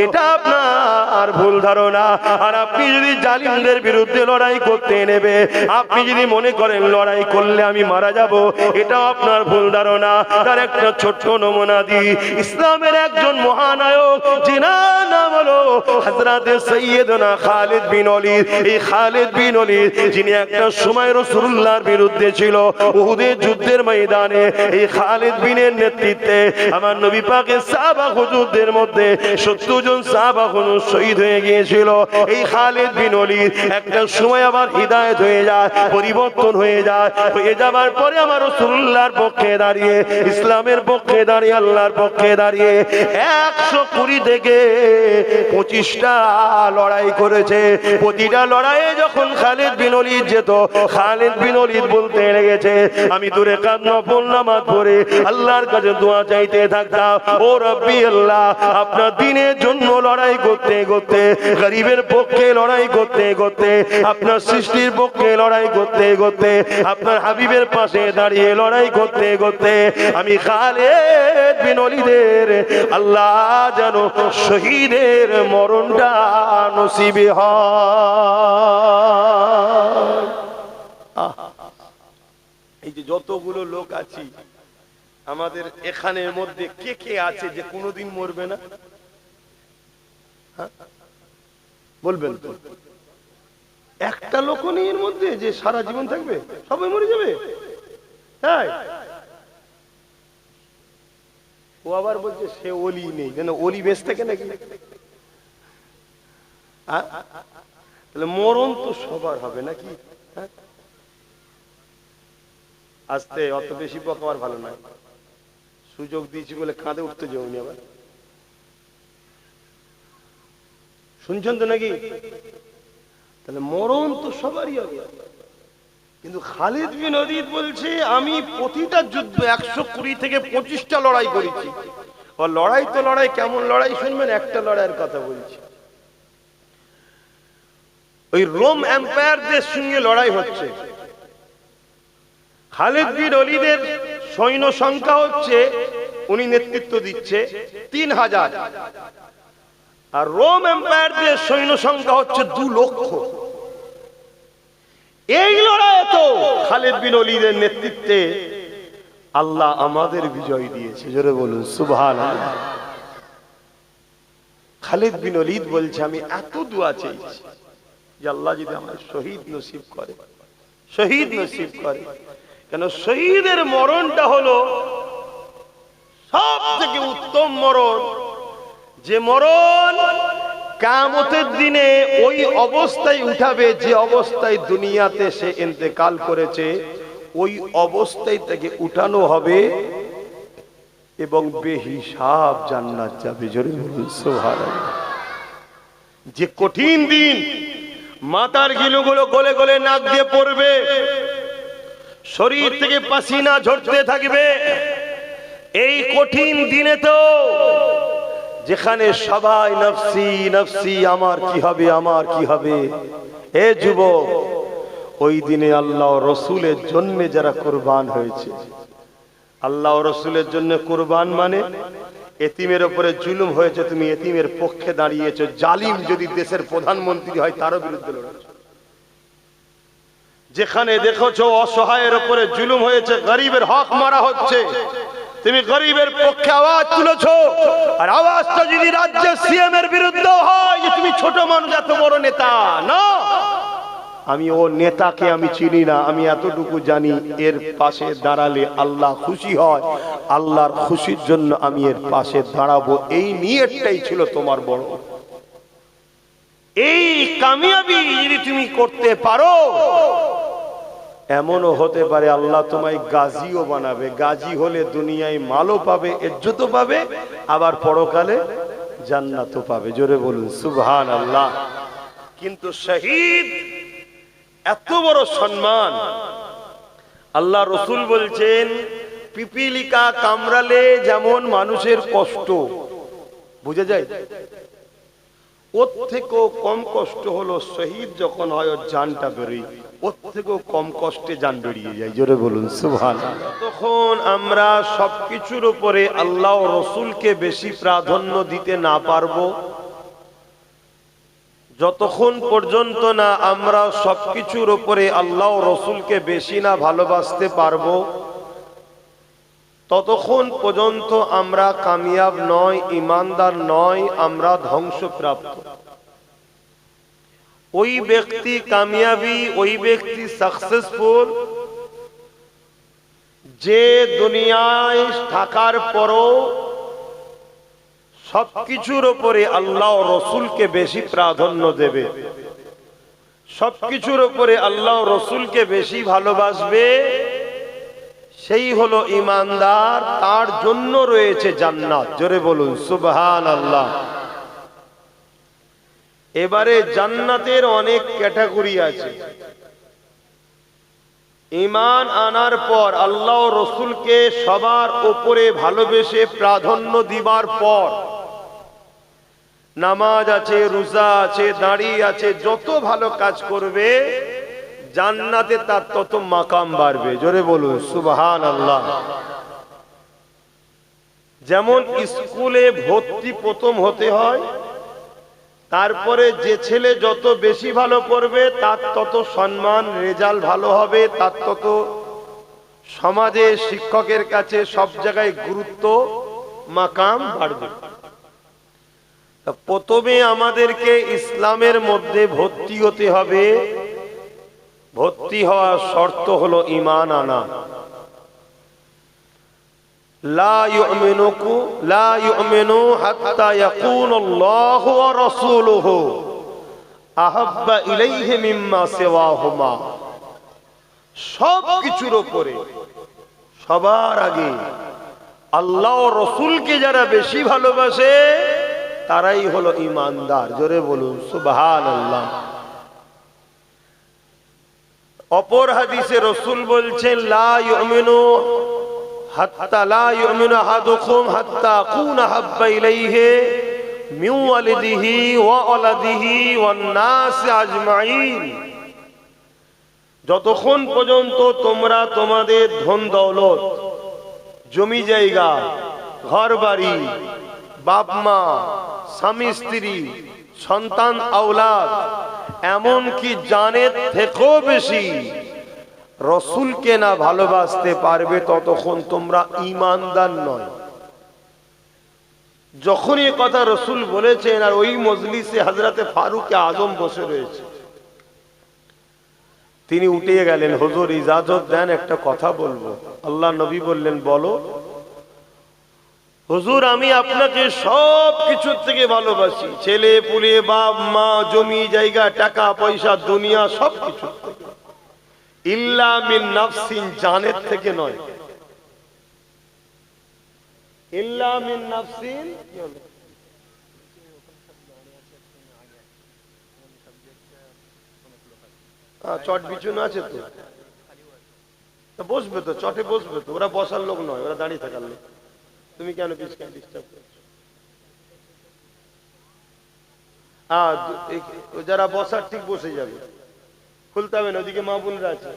এটা আপনার ভুল ধারণা। আর আপনি যদি জালিমদের বিরুদ্ধে লড়াই করতে নেবে, আপনি যদি মনে করেন লড়াই করলে আমি মারা যাব, এটা আপনার ভুল ধারণা। তার একটা ছোট্ট নমুনা দিই। ইসলামের একজন মহানায়ক, যিনার নাম হলো হযরত সৈয়দনা খালিদ বিন ওলীদ। এই খালিদ বিন ওলীদ, যিনি একটা সময় রাসূলুল্লাহর বিরুদ্ধে ছিল, উহুদের যুদ্ধের ময়দানে এই খালিদ বিনের নেতৃত্বে আমার নবী পাকের সাহাবা হুজুরদের মধ্যে 70 জন সাহাবা হুজুর শহীদ হয়ে গিয়েছিল। এই খালিদ বিন ওলীদ একটা সময় আবার হিদায়াত হয়ে যায়, পরিবর্তন হয়ে যায়। হয়ে যাবার পরে আমার রাসূলুল্লাহর পক্ষে দাঁড়িয়ে, ইসলামের পক্ষে দাঁড়িয়ে, আল্লাহর পক্ষে দাঁড়িয়ে 120 থেকে 25টা লড়াই করেছে। প্রতিটা লড়াইয়ে যখন খালিদ বিন ওলীদ যেত, খালিদ বিন ওলীদ বলতে লেগেছে, আমি দূরে কাজ নফল নামাজ পড়ে আল্লাহর কাছে দোয়া চাইতে থাকতাম, ও রব্বি আল্লাহ, আপনার দ্বীনের জন্য লড়াই করতে করতে, গরিবের পক্ষে লড়াই করতে করতে, আপনার সৃষ্টির পক্ষে লড়াই করতে করতে, আপনার হাবিবের পাশে দাঁড়িয়ে লড়াই করতে করতে আমি খালিদ বিন ওলীদের আল্লাহ যেন শহীদের মরণটা নসিবে হয়। এই যে যতগুলো লোক আছি আমাদের এখানের মধ্যে, কে কে আছে যে কোনোদিন মরবে না? বলবেন তো? একটা লোক নেই এর মধ্যে যে সারা জীবন থাকবে, সবাই মরে যাবে। তাই ও আবার বলছে সে ওলি নেই, কেন ওলি বেশ থাকে নাকি? তাহলে মরণ তো সবার হবে নাকি? আস্তে, অত বেশি বকাবার ভালো নয়। সুযোগ দিয়েছি বলে কাঁধে উঠতে যাওনি আবার, শুনছেন তো নাকি? তাহলে মরণ তো সবারই হবে। কিন্তু খালিদ বিন ওলীদ বলছে আমি প্রতিটা যুদ্ধ 120 থেকে 25টা লড়াই করেছি। ও লড়াই তো লড়াই, কেমন লড়াই শুনবেন, একটা লড়াইয়ের কথা বলছি। ওই রোম এম্পায়ারদের সঙ্গে লড়াই হচ্ছে। খালিদ বিন ওলীদের সৈন্য সংখ্যা হচ্ছে, উনি নেতৃত্ব দিচ্ছে 3000, আর রোম এম্পায়ারদের সৈন্য সংখ্যা হচ্ছে 2 লক্ষ। এই লড়াইয়ে তো খালিদ বিন ওলীদের নেতৃত্বে আল্লাহ আমাদের বিজয় দিয়েছে। জোরে বলুন সুবহানাল্লাহ। খালিদ বিন ওলীদ বলছে আমি এত দোয়া চাইছি যে আল্লাহ যদি আমায় শহীদ নসিব করে, শহীদ নসিব করে। কেন শহীদের মরণটা হলো সব থেকে উত্তম মরণ, যে মরণ কিয়ামতের দিনে ওই অবস্থায় উঠাবে যে অবস্থায় দুনিয়াতে সে ইন্তেকাল করেছে, ওই অবস্থায় থেকে উঠানো হবে এবং বেহিসাব জান্নাত যাবে। জোরে বলুন সুবহানাল্লাহ। যে কঠিন দিন, মাথার গিলুগুলো গলে গলে নাক দিয়ে পড়বে, শরীর থেকে পাসিনা ঝরতে থাকবে। এই কঠিন দিনে তো যেখানে সবাই নফসি নফসি, আমার কি হবে, আমার কি হবে। এ যুবক, ওই দিনে আল্লাহ রসুলের জন্য যারা কুরবান হয়েছে, আল্লাহ রসুলের জন্য কুরবান মানে এতিমের উপরে জুলুম হয়েছে, তুমি এতিমের পক্ষে দাঁড়িয়েছো। জালিম যদি দেশের প্রধানমন্ত্রী হয় তারও বিরুদ্ধে লড়াচ্ছ। যেখানে দেখেছো অসহায়ের উপরে জুলুম হয়েছে, গরিবের হক মারা হচ্ছে, তুমি গরিবের পক্ষে আওয়াজ তুলেছো। আর আওয়াজটা যদি রাজ্যের সিএম এর বিরুদ্ধে হয় যে তুমি ছোট মানুষ, এত বড় নেতা না, আমি ও নেতাকে আমি চিনি না, আমি এতটুকু জানি এর পাশে দাঁড়ালে আল্লাহ খুশি হয়, আল্লাহর খুশির জন্য আমি এর পাশে দাঁড়াবো। এই নিয়তটাই ছিল তোমার বড়। এই কামিয়াবি যদি তুমি করতে পারো, এমনও হতে পারে আল্লাহ তোমায় গাজীও বানাবে। গাজী হলে দুনিয়ায় মালও পাবে, ইজ্জতও পাবে, আবার পরকালে জান্নাতও পাবে। জোরে বলুন সুবহানাল্লাহ। কিন্তু শহীদ এত বড় সম্মান, আল্লাহ রসুল বলছেন পিপিলিকা কামড়ালে যেমন মানুষের কষ্ট বুঝে যায়, ওর থেকেও কম কষ্ট হলো শহীদ যখন হয় ওর জানটা বেরোয়, ওর থেকেও কম কষ্টে জান বেরিয়ে যায়। জোরে বলুন সুবহানাল্লাহ। তখন আমরা সবকিছুর উপরে আল্লাহ রসুলকে বেশি প্রাধান্য দিতে না পারবো, যতক্ষণ পর্যন্ত না আমরা সবকিছুর উপরে আল্লাহ রসুলকে বেশি না ভালোবাসতে পারবো, ততক্ষণ পর্যন্ত আমরা কামিয়াব নয়, ইমানদার নয়, আমরা ধ্বংসপ্রাপ্ত। ওই ব্যক্তি কামিয়াবি, ওই ব্যক্তি সাকসেসফুল যে দুনিয়ায় থাকার পরও সবকিছুর উপরে আল্লাহ রসুলকে বেশি প্রাধান্য দেবে, সবকিছুর উপরে আল্লাহ রসুলকে বেশি ভালোবাসবে, সেই হলো ঈমানদার, তার জন্য রয়েছে জান্নাত। জোরে বলুন সুবহানাল্লাহ। এবারে জান্নাতের অনেক ক্যাটাগরি আছে। ঈমান আনার পর আল্লাহ রসুলকে সবার উপরে ভালোবেসে প্রাধান্য দিবার পর নামাজ আছে, রোজা আছে, দাড়ি আছে, যত ভালো কাজ করবে জান্নাতে তার তত মাকাম বাড়বে। জোরে বলুন সুবহানাল্লাহ। যেমন স্কুলে ভর্তি প্রথম হতে হয়, তারপরে যে ছেলে যত বেশি ভালো পড়বে তার তত সম্মান, রেজাল্ট ভালো হবে, তার তত সমাজে শিক্ষকের কাছে সব জায়গায় গুরুত্ব, মাকাম বাড়বে। প্রথমে আমাদেরকে ইসলামের মধ্যে ভর্তি হতে হবে। ভর্তি হওয়ার শর্ত হলো ঈমান আনা। লা ইউমিনু হাত্তা ইয়াকুনাল্লাহু ওয়া রাসূলুহু আহাব্বা ইলাইহি মিম্মা সিওয়াহুমা। সব কিছুর উপরে সবার আগে আল্লাহ ও রাসূলকে যারা বেশি ভালোবাসে তারাই হলো ঈমানদার। জোরে বলুন সুবহানাল্লাহ। অপর হাদিসে রাসূল বলছেন লা ইউমিনু হাত্তা লা ইউমিনু আহাদুকুম হাত্তা আকুনা হাব্বা ইলাইহি মিন ওয়ালিদিহি ওয়া ওয়ালাদিহি ওয়ান নাস আজমাইন। যতক্ষণ পর্যন্ত তোমরা তোমাদের ধন দৌলত, জমি জায়গা, ঘর বাড়ি, বাপ মা, স্বামী স্ত্রী, সন্তান আওলাদ, এমন কি জানের থেকেও বেশি রসুলকে না ভালোবাসতে পারবে ততক্ষণ তোমরা ঈমানদার নয়। যখনই কথা রসুল বলেছেন আর ওই মজলিসে হযরতে ফারুক আজম বসে রয়েছে, তিনি উঠে গেলেন, হুজুর ইজাজত দেন একটা কথা বলবো। আল্লাহ নবী বললেন বলো। হুজুর আমি আপনাকে সব কিছুর থেকে ভালোবাসি, ছেলে পুলে, বাপ মা, জমি জায়গা, টাকা পয়সা, দুনিয়া, সব কিছু, ইল্লা মিন নাফসিন, জানের থেকে নয়। ইল্লা মিন নাফসিন চট বিছুন আছে তো বসবে, তো চটে বসবে তো, ওরা বসার লোক নয়, ওরা দাঁড়িয়ে থাকার লোক। তুমি কেন পিছকে ডিস্টার্ব করছো? যারা বসার ঠিক বসে যাবে, খুলতে হবে না, ওদিকে মা বোনরা আছে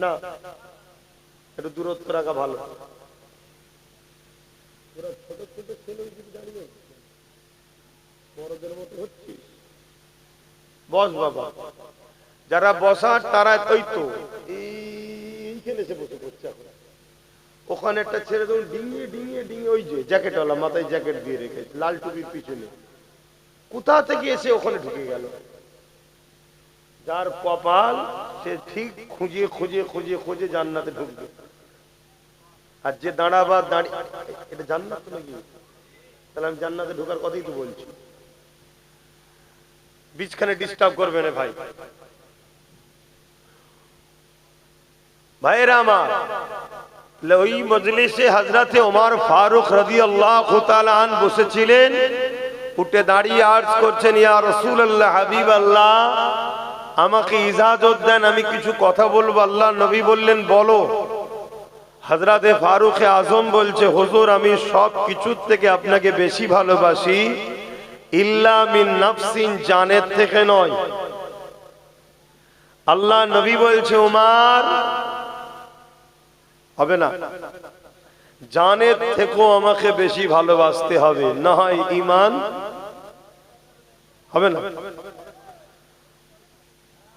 না, একটু দূরত্ব রাখা ভালো। ছোট ছোট ছেলে ওইদিকে দাঁড়িয়ে বড়দের মতো হচ্ছে, বস বাবা। যারা বসার তারা ওই তো এইখানে এসে বসে পড়ছে। ওখানে একটা ছেলে তখন ডিঙিয়ে ডিঙিয়ে ডিঙিয়ে, ওই যে জ্যাকেটওয়ালা, মাথায় জ্যাকেট দিয়ে রেখে, লাল টুপির পিছনে, কোথা থেকে এসে ওখানে ঢুকে গেল। যার কপাল, সে ঠিক খুঁজে খুঁজে খুঁজে খুঁজে জান্নাতে ঢুকবে। আর যে দাঁড়াবার দাঁড়িয়ে, এটা জান্নাত নাকি? তাহলে আমি জান্নাতে ঢোকার কথাই তো বলছি। বিচখানে ডিস্টার্ব করবে না ভাই। ভাইরা আমার, ওই মজলিসে হযরতে ওমর ফারুক রাদিয়াল্লাহু তাআলা আন বসেছিলেন। উঠে দাঁড়িয়ে আরজ করছেন, ইয়া রাসূলুল্লাহ, হাবিবাল্লাহ, আমাকে ইজাজত দেন, আমি কিছু কথা বলবো। আল্লাহ নবী বললেন বলো। হযরতে ফারুক আজম বলছে, হুজুর আমি সব কিছুর থেকে আপনাকে বেশি ভালোবাসি, ইল্লা মিন নাফসিন, জানের থেকে নয়। আল্লাহ নবী বলছে, উমার হবে না, জানের থেকেও আমাকে বেশি ভালোবাসতে হবে, না হয় ঈমান হবে না।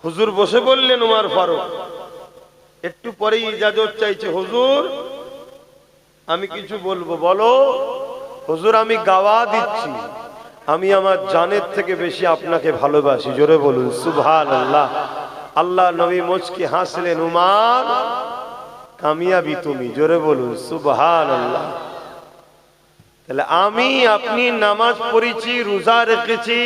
হুজুর বসে বললেন, উমার ফারুক একটু পরে ইজাজত চাইছে, হুজুর আমি কিছু বলবো। বলো। হুজুর আমি গাওয়া দিচ্ছি, আমি আমার জানের থেকে বেশি আপনাকে ভালোবাসি। জোরে বলুন সুবহানাল্লাহ। আল্লাহ নবী মুচকি হাসলেন, উমার কামিয়াবি তুমি। জোরে বলুন সুবহানাল্লাহ। তাহলে আমি আপনি নামাজ পড়েছি, রোজা রেখেছি,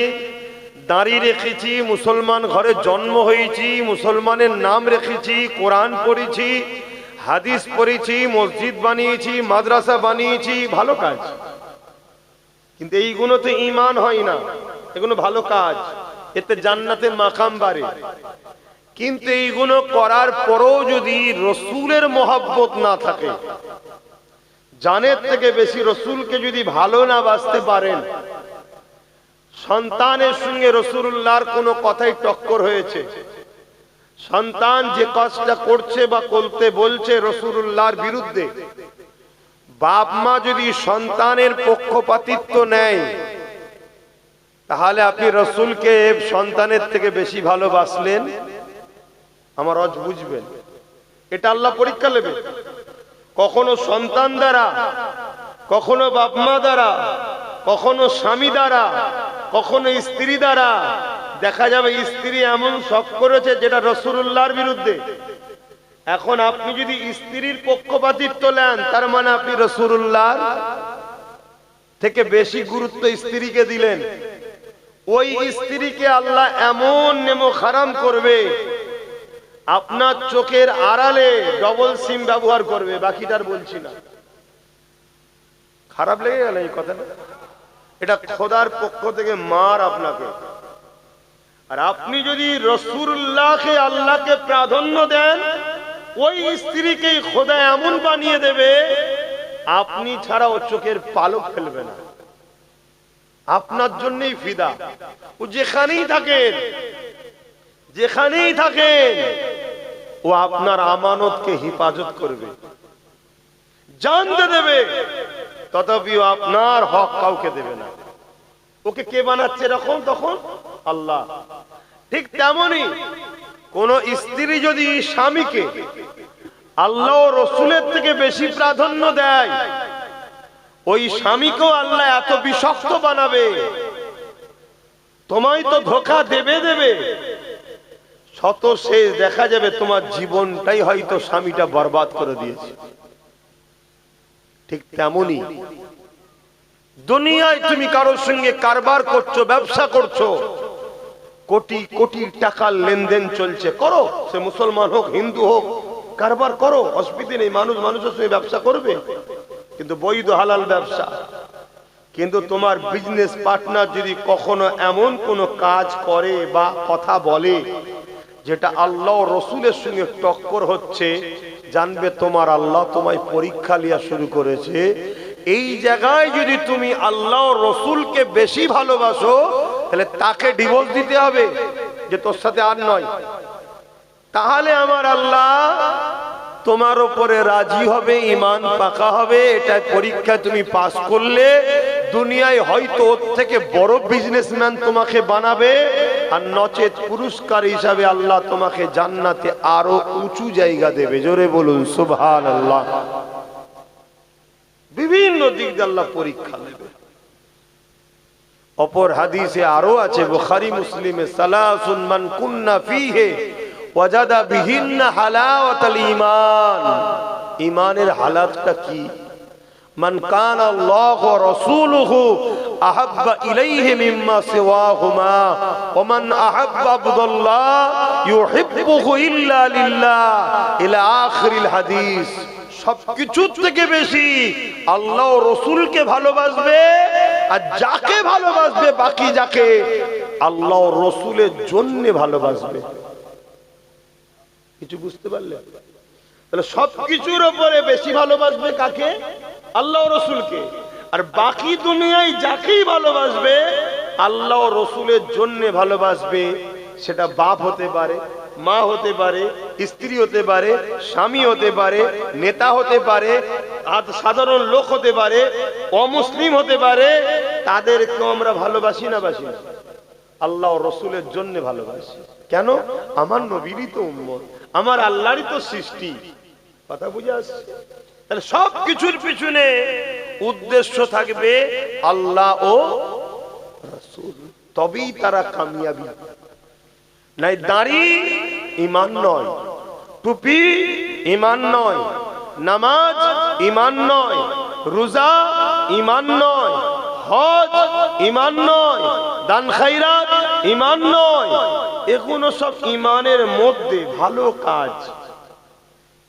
দাড়ি রেখেছি, মুসলমান ঘরে জন্ম হয়েছি, মুসলমানের নাম রেখেছি, কোরআন পড়েছি, হাদিস পড়েছি, মসজিদ বানিয়েছি, মাদ্রাসা বানিয়েছি, ভালো কাজ। কিন্তু এইগুলো তো ঈমান হয় না, এগুলো ভালো কাজ, এতে জান্নাতের মাকাম বাড়ে। কিন্তু এইগুলো করার পরেও যদি রসুলের মহব্বত না থাকে, জানের থেকে বেশি রসুলকে যদি ভালো না বাসতে পারেন, সন্তানের সঙ্গে রসুলুল্লাহর কোনো কথাই টক্কর হয়েছে, সন্তান যে কাজটা করছে বা করতে বলছে রসুলুল্লাহর বিরুদ্ধে, বাপ মা যদি সন্তানের পক্ষপাতিত্ব নেয়, তাহলে আপনি রসুলকে সন্তানের থেকে বেশি ভালোবাসলেন, আমার অজ বুঝবেন। এটা আল্লাহ পরীক্ষা নেবে, কখনো সন্তান দ্বারা, কখনো বাপ মা দ্বারা, কখনো স্বামী দ্বারা, কখনো স্ত্রী দ্বারা। দেখা যাবে স্ত্রী এমন শখ করেছে যেটা রাসূলুল্লাহর বিরুদ্ধে। এখন আপনি যদি স্ত্রীর পক্ষপাতিত্ব নেন, তার মানে আপনি রাসূলুল্লাহর থেকে বেশি গুরুত্ব স্ত্রীকে দিলেন। ওই স্ত্রীকে আল্লাহ এমন নেমো হারাম করবে, আপনার চোখের আড়ালে ডবল সিম ব্যবহার করবে। বাকিটার বলছি না। খারাপ লেগে গেল এই কথাটা? এটা খোদার পক্ষ থেকে মার আপনাকে। আর আপনি যদি রাসূলুল্লাহকে, আল্লাহকে প্রাধান্য দেন, ওই স্ত্রীকেই খোদা এমন বানিয়ে দেবে, আপনি ছাড়া ও চোখের পালক ফেলবে না, আপনার জন্যই ফিদা। ও যেখানেই থাকেন, যেখানেই থাকেন, ও আপনার আমানতকে হেফাজত করবে, জানতে দেবে, তথাপিও আপনার হক কাউকে দেবে না। ওকে কে বানাচ্ছে এরকম? তখন আল্লাহ। ঠিক তেমনি কোন স্ত্রী যদি স্বামীকে আল্লাহ ও রসুলের থেকে বেশি প্রাধান্য দেয়, ওই স্বামীকেও আল্লাহ এত বিষাক্ত বানাবে, তোমায় তো ধোঁকা দেবে দেবে, শত শেষ দেখা যাবে তোমার জীবনটাই হয়তো স্বামীটা বরবাদ করে দিয়েছে। ঠিক তেমনি দুনিয়ায় তুমি কারোর সঙ্গে কারবার করছো, ব্যবসা করছো, কোটি কোটি টাকার লেনদেন চলছে, করো, সে মুসলমান হোক হিন্দু হোক, কারবার করো, অসুবিধা নেই, মানুষ মানুষের সঙ্গে ব্যবসা করবে, কিন্তু বৈধ হালাল ব্যবসা। কিন্তু তোমার বিজনেস পার্টনার যদি কখনো এমন কোনো কাজ করে বা কথা বলে যেটা আল্লাহ রসুলের সঙ্গে টক্কর হচ্ছে, জানবে তোমার আল্লাহ তোমায় পরীক্ষা লিয়া শুরু করেছে। এই জায়গায় যদি তুমি আল্লাহ রসুলকে বেশি ভালোবাসো, তাহলে তাকে ডিভোর্স দিতে হবে যে তোর সাথে আর নয়। তাহলে আমার আল্লাহ তোমার উপরে রাজি হবে, ঈমান পাকা হবে। এটা পরীক্ষা তুমি পাস করলে দুনিয়ায় হয়তো ওর থেকে বড় বিজনেসম্যান তোমাকে বানাবে, আর নচেত পুরস্কার হিসাবে আল্লাহ তোমাকে জান্নাতে আরো উঁচু জায়গা দেবে। জোরে বলুন সুবহানাল্লাহ। বিভিন্ন দিক দিয়ে আল্লাহ পরীক্ষা নেবে। অপর হাদিসে আরো আছে, বুখারী মুসলিমে, সালাসুন মান কুন্না ফীহি ওয়াজাদা বিহিন্না হালাওয়াতাল ঈমান। ঈমানের হালাতটা কি? মান কানা আল্লাহু ওয়া রাসূলুহু আহাব্বা ইলাইহি মিম্মা সিওয়াহুমা ওয়া মান আহাব্বা আবদাল্লাহ ইউহিব্বুহু ইল্লা লিল্লাহ ইলা আখিরিল হাদিস। সবকিছুর থেকে বেশি আল্লাহ ও রসুলকে ভালোবাসবে, আর যাকে ভালোবাসবে, বাকি যাকে আল্লাহ ও রসুলের জন্য ভালোবাসবে। কিছু বুঝতে পারলে? তাহলে সবকিছুর উপরে বেশি ভালোবাসবে কাকে? আল্লাহ ও রসুলকে। আর বাকি দুনিয়ায় যাকেই ভালোবাসবে আল্লাহ ও রসুলের জন্য ভালোবাসবে। সেটা বাপ হতে পারে, মা হতে পারে, স্ত্রী হতে পারে, স্বামী হতে পারে, নেতা হতে পারে, সাধারণ লোক হতে পারে, অমুসলিম হতে পারে, তাদেরকেও আমরা ভালোবাসি না বাসি না? আল্লাহ ও রসুলের জন্য ভালোবাসি। কেন? আমার নবীরই তো উম্মত, আমার আল্লাহরই তো সৃষ্টি। কথা বুঝে আসছে? তাহলে সব কিছুর পিছনে উদ্দেশ্য থাকবে আল্লাহ ও রাসূল, তবেই তারা কামিয়াবি। নাই দাড়ি ঈমান নয়, টুপি ঈমান নয়, নামাজ ঈমান নয়, রোজা ঈমান নয়, হজ ঈমান নয়, দান খায়রাত ঈমান নয়। এগুলো সব ঈমানের মধ্যে ভালো কাজ।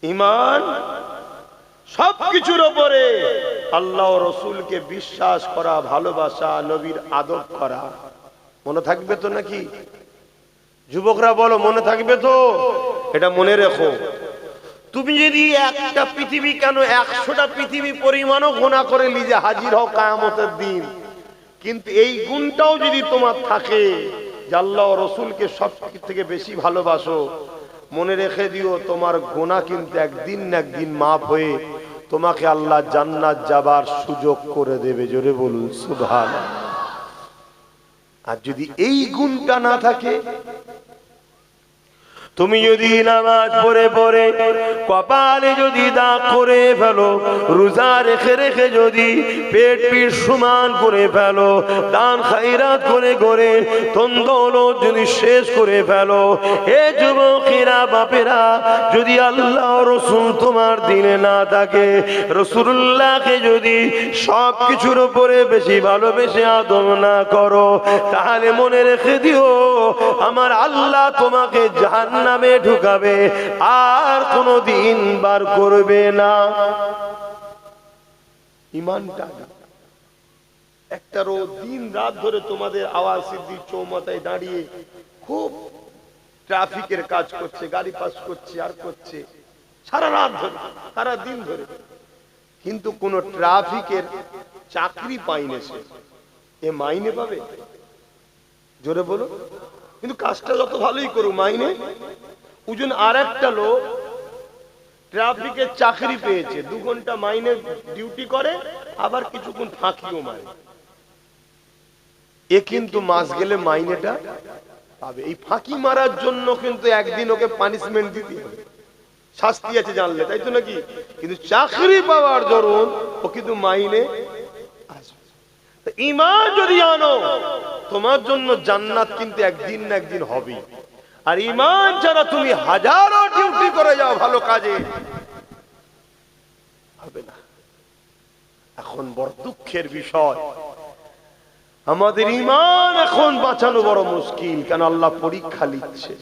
ঈমান সবকিছুর উপরে আল্লাহ ও রসুলকে বিশ্বাস করা, ভালোবাসা, নবীর আদব করা। মনে থাকবে তো নাকি? যুবকরা বলো, মনে থাকবে তো? এটা মনে রেখো। তুমি যদি একটা পৃথিবী কেন 100টা পৃথিবী পরিমাণও গুনাহ করে নিজে হাজির হও কিয়ামতের দিন, কিন্তু এই গুণটাও যদি তোমার থাকে যে আল্লাহ ও রসুলকে সব থেকে বেশি ভালোবাসো, মনে রেখে দিও তোমার গুনাহ কিন্তু একদিন না একদিন মাফ হয়ে তোমাকে আল্লাহ জান্নাত যাবার সুযোগ করে দেবে। জোরে বলুন সুবহানাল্লাহ। আর যদি এই গুণটা না থাকে, তুমি যদি নামাজ পড়ে পড়ে কপালে যদি দাগ করে ফেলো, রোজা রেখে রেখে যদি পেট পিঠ সমান করে ফেলো, দান খায়রাত করে করে ধন দৌলত যদি শেষ করে ফেলো, এ যুবকেরা বাপেরা, যদি আল্লাহ রসুল তোমার দিলে না থাকে, রসুল্লাহকে যদি সব কিছুর উপরে বেশি ভালোবেসে আদর না করো, তাহলে মনে রেখে দিও আমার আল্লাহ তোমাকে জাহান্নামে ঢুকাবে, আর কোনদিন বার করবে না। ঈমানটা একটা রোজ দিন রাত ধরে তোমাদের আওয়াজ সিদ্দিক চৌমাথায় দাঁড়িয়ে খুব ট্রাফিকের কাজ করছে, গাড়ি পাস করছে আর করছে সারা রাত ধরে, সারা দিন ধরে, কিন্তু কোন ট্রাফিকের চাকরি পাইনি সে। এ মাইনে পাবে? জোরে বলো। কিন্তু কাজটা যত ভালোই করুক মাইনে ওজন। আর একটা লোক ট্রাফিকের চাকরি পেয়েছে, 2 ঘন্টা মাইনে ডিউটি করে, আবার কিছুক্ষণ ফাঁকিও মারে। এ কিন্তু মাস গেলে মাইনেটা পাবে। এই ফাঁকি মারার জন্য কিন্তু একদিন ওকে পানিশমেন্ট দিতে হবে, শাস্তি আছে জানলে, তাই তো নাকি? কিন্তু চাকরি পাওয়ার দরুন ও কিন্তু মাইনে আসবে। ঈমান যদি আনো, তোমার জন্য জান্নাত কিন্তু একদিন না একদিন হবে। আর ঈমান ছাড়া তুমি হাজারো ডিউটি করে যাও ভালো কাজে, হবে না। এখন বড় দুঃখের বিষয়, আমাদের ঈমান এখন বাঁচানো বড় মুশকিল। কেন? আল্লাহ পরীক্ষা নিচ্ছে।